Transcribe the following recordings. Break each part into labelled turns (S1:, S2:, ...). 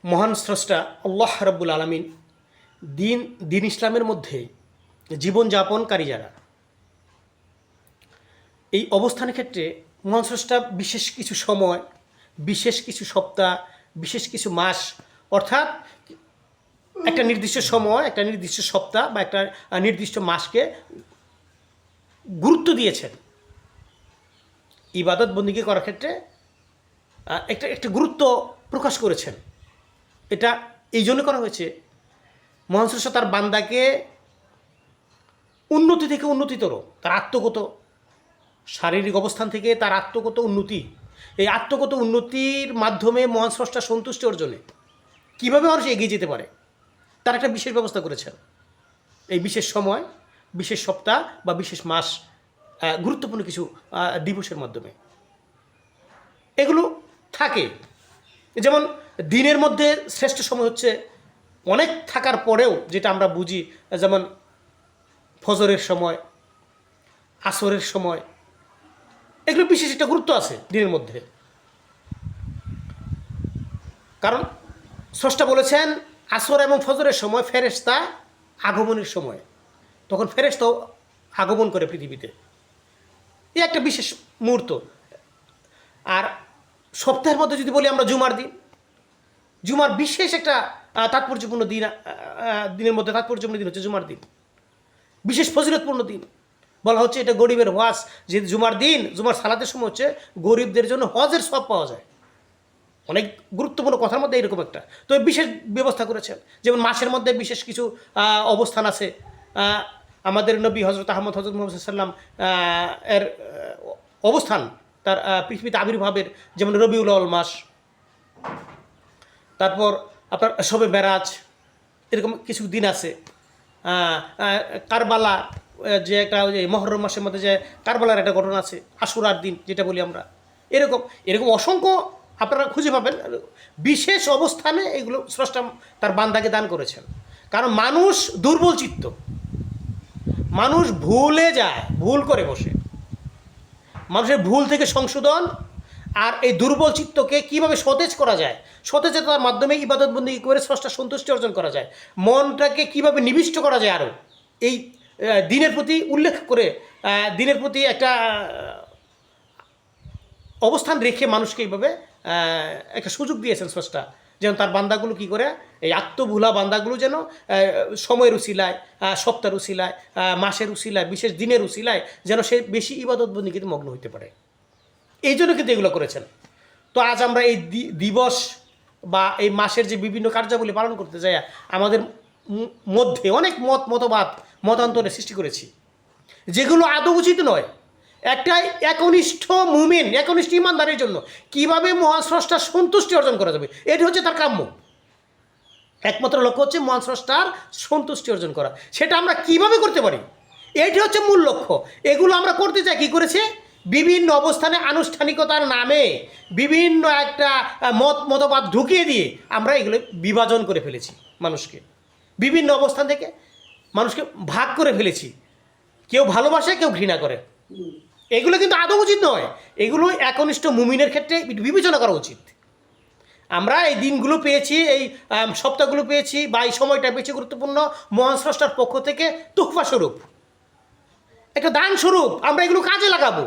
S1: মহান স্রষ্টা আল্লাহ রাব্বুল আলামিন দিন ইসলামের মধ্যে জীবনযাপনকারী যারা, এই অবস্থানের ক্ষেত্রে মহান স্রষ্টা বিশেষ কিছু সময়, বিশেষ কিছু সপ্তাহ, বিশেষ কিছু মাস, অর্থাৎ একটা নির্দিষ্ট সময়, একটা নির্দিষ্ট সপ্তাহ বা একটা নির্দিষ্ট মাসকে গুরুত্ব দিয়েছেন ইবাদত বন্দিগি করার ক্ষেত্রে। একটা গুরুত্ব প্রকাশ করেছেন। এটা এই জন্য করা হয়েছে, মহান স্রষ্টা তার বান্দাকে উন্নতি থেকে উন্নতিতর, তার আত্মগত শারীরিক অবস্থান থেকে তার আত্মগত উন্নতি, এই আত্মগত উন্নতির মাধ্যমে মহান স্রষ্টা সন্তুষ্টি অর্জনে কীভাবে মানুষ এগিয়ে যেতে পারে তার একটা বিশেষ ব্যবস্থা করেছেন। এই বিশেষ সময়, বিশেষ সপ্তাহ বা বিশেষ মাস, গুরুত্বপূর্ণ কিছু দিবসের মাধ্যমে এগুলো থাকে। যেমন দিনের মধ্যে শ্রেষ্ঠ সময় হচ্ছে অনেক থাকার পরেও যেটা আমরা বুঝি, যেমন ফজরের সময়, আসরের সময়, এগুলো বিশেষ একটা গুরুত্ব আছে দিনের মধ্যে। কারণ স্রষ্টা বলেছেন আসর এবং ফজরের সময় ফেরেশতা আগমনের সময়, তখন ফেরেশতাও আগমন করে পৃথিবীতে, এই একটা বিশেষ মুহূর্ত। আর সপ্তাহের মধ্যে যদি বলি আমরা জুমার দিন, জুমার বিশেষ একটা তাৎপর্যপূর্ণ দিন, দিনের মধ্যে তাৎপর্যপূর্ণ দিন হচ্ছে জুমার দিন, বিশেষ ফজিলতপূর্ণ দিন। বলা হচ্ছে এটা গরিবের হজ, যে জুমার দিন, জুমার সালাতের সময় হচ্ছে গরিবদের জন্য হজের সব পাওয়া যায়। অনেক গুরুত্বপূর্ণ কথার মধ্যে এরকম একটা তো বিশেষ ব্যবস্থা করেছেন। যেমন মাসের মধ্যে বিশেষ কিছু অবস্থান আছে। আমাদের নবী হজরত মুহাম্মদ সাল্লাম এর অবস্থান, তার পৃথিবীতে আবির্ভাবের, যেমন রবিউল আউয়াল মাস, তারপর আপনার শবে মেরাজ, এরকম কিছু দিন আছে। কারবালা, যে একটা ওই মহরম মাসের মধ্যে যে কারবালার একটা ঘটনা আছে, আশুরার দিন যেটা বলি আমরা, এরকম এরকম অসংখ্য আপনারা খুঁজে পাবেন। বিশেষ অবস্থানে এগুলো স্রষ্টা তার বান্দাকে দান করেছেন। কারণ মানুষ দুর্বল চিত্ত, মানুষ ভুলে যায়, ভুল করে বসে। মানুষের ভুল থেকে সংশোধন আর এই দুর্বল চিত্তকে কীভাবে সতেজ করা যায়, সতেজতার মাধ্যমে ইবাদত বন্দেগী করে স্রষ্টা সন্তুষ্টি অর্জন করা যায়, মনটাকে কীভাবে নিবিষ্ট করা যায়, আরও এই দিনের প্রতি উল্লেখ করে, দিনের প্রতি একটা অবস্থান রেখে মানুষকে এইভাবে একটা সুযোগ দিয়েছেন স্রষ্টা, যেন তার বান্দাগুলো কী করে, এই আত্মভুলা বান্দাগুলো যেন সময়ের উসিলায়, সপ্তাহের উসিলায়, মাসের উসিলায়, বিশেষ দিনের উসিলায় যেন সে বেশি ইবাদত বন্দেগীতে মগ্ন হইতে পারে। এই জন্য কিন্তু এগুলো করেছেন। তো আজ আমরা এই দিবস বা এই মাসের যে বিভিন্ন কার্যাবলী পালন করতে যাই, আমাদের মধ্যে অনেক মতান্তরের সৃষ্টি করেছি, যেগুলো আদৌ উচিত নয়। একটা একনিষ্ঠ মুমিন, একনিষ্ঠ ইমানদারের জন্য কীভাবে মহান স্রষ্টার সন্তুষ্টি অর্জন করা যাবে, এটি হচ্ছে তার কাম্য। একমাত্র লক্ষ্য হচ্ছে মহান স্রষ্টার সন্তুষ্টি অর্জন করা। সেটা আমরা কিভাবে করতে পারি, এটি হচ্ছে মূল লক্ষ্য। এগুলো আমরা করতে চাই, কী করেছে, বিভিন্ন অবস্থানে আনুষ্ঠানিকতার নামে বিভিন্ন একটা মতবাদ ঢুকিয়ে দিয়ে আমরা এগুলো বিভাজন করে ফেলেছি। মানুষকে বিভিন্ন অবস্থান থেকে মানুষকে ভাগ করে ফেলেছি, কেউ ভালোবাসে, কেউ ঘৃণা করে। এগুলো কিন্তু আদৌ উচিত নয়। এগুলো একনিষ্ঠ মুমিনের ক্ষেত্রে বিবেচনা করা উচিত। আমরা এই দিনগুলো পেয়েছি, এই সপ্তাহগুলো পেয়েছি, বা এই সময়টা বেশি গুরুত্বপূর্ণ মহান স্রষ্টার পক্ষ থেকে তুহফা স্বরূপ, একটা দান স্বরূপ। আমরা এগুলো কাজে লাগাবো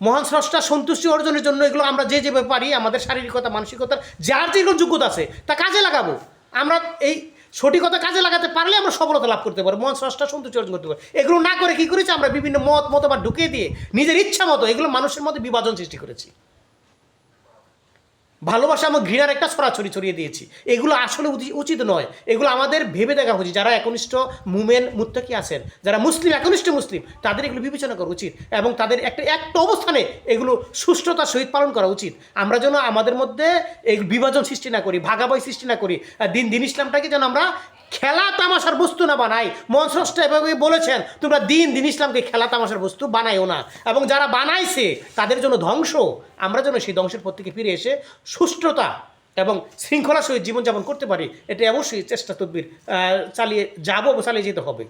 S1: মহান স্রষ্টার সন্তুষ্টি অর্জনের জন্য। এগুলো আমরা যেভাবে পারি, আমাদের শারীরিকতা, মানসিকতার যার যেগুলো যোগ্যতা আছে তা কাজে লাগাবো। আমরা এই সঠিকতা কাজে লাগাতে পারলে আমরা সফলতা লাভ করতে পারবো, মহান স্রষ্টার সন্তুষ্টি অর্জন করতে পারি। এগুলো না করে কী করেছি, আমরা বিভিন্ন মতবাদ ঢুকিয়ে দিয়ে নিজের ইচ্ছা মতো এগুলো মানুষের মধ্যে বিভাজন সৃষ্টি করেছি। ভালোবাসা এবং ঘৃণার একটা ছড়াছড়ি ছড়িয়ে দিয়েছি। এগুলো আসলে উচিত নয়। এগুলো আমাদের ভেবে দেখা উচিত। যারা একনিষ্ঠ মুমেন মুত্তাকি আছেন, যারা মুসলিম, একনিষ্ঠ মুসলিম, তাদের এগুলো বিবেচনা করা উচিত এবং তাদের একটা অবস্থানে এগুলো সুষ্ঠুতার সহিত পালন করা উচিত। আমরা যেন আমাদের মধ্যে এই বিভাজন সৃষ্টি না করি, ভাগাভাগি সৃষ্টি না করি। দিন ইসলামটাকে যেন আমরা খেলা তামাশার বস্তু না বানাই। মহান স্রষ্টা এভাবে বলেছেন, তোমরা দিন ইসলামকে খেলা তামাশার বস্তু বানাইও না, এবং যারা বানাইছে তাদের জন্য ধ্বংস। আমরা যেন সেই ধ্বংসের পথ থেকে ফিরে এসে সুষ্ঠুতা এবং শৃঙ্খলার সহিত জীবনযাপন করতে পারি, এটা অবশ্যই চেষ্টা তদবির চালিয়ে যেতে হবে।